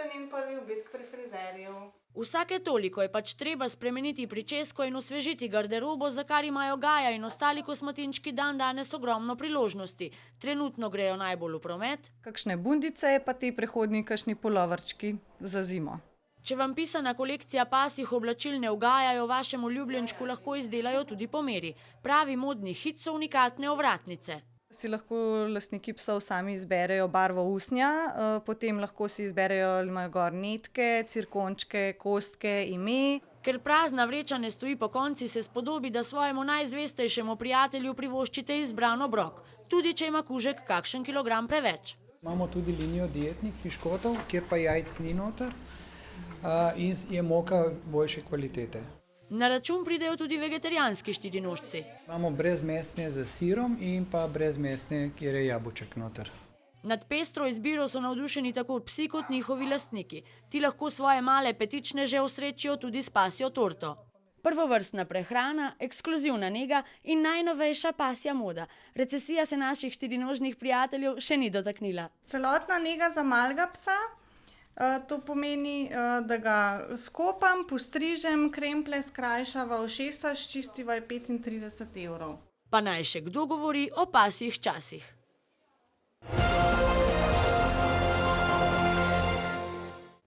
je njen prvi obisk pri frizerju. Vsake toliko je pač treba spremeniti pričesko in osvežiti garderobo, za kar imajo Gaja in ostali kosmatinčki dandanes ogromno priložnosti. Trenutno grejo najbolj v promet. Kakšne bundice, pa ti prehodni kakšni puloverčki za zimo. Če vam pisana kolekcija pasjih oblačil ne ugajajo, vašemu ljubljenčku lahko izdelajo tudi po meri. Pravi modni hit so unikatne ovratnice. Si lahko lastniki psov sami izberejo barvo usnja, potem lahko si izberejo, ali imajo gor netke, cirkončke, kostke, ime. Ker prazna vreča ne stoji pokonci, se spodobi, da svojemu najzvestejšemu prijatelju privoščite izbran obrok, tudi če ima kužek kakšen kilogram preveč. Imamo tudi linijo dietnih piškotov, kjer pa jajc ni noter in je moka boljše kvalitete. Na račun pridejo tudi vegetarijanski štirinožci. Imamo brezmesne z sirom in pa brezmesne, kjer je jabolček noter. Nad pestro izbiro so navdušeni tako psi kot njihovi lastniki. Ti lahko svoje male petičneže osrečijo tudi s pasjo torto. Prvovrstna prehrana, ekskluzivna nega in najnovejša pasja moda. Recesija se naših štirinožnih prijateljev še ni dotaknila. Celotna nega za malega psa, to pomeni, da ga skopam, postrižem, kremplje skrajšava, ušesa sčistiva je 35 €. Pa naj še kdo govori o pasjih časih.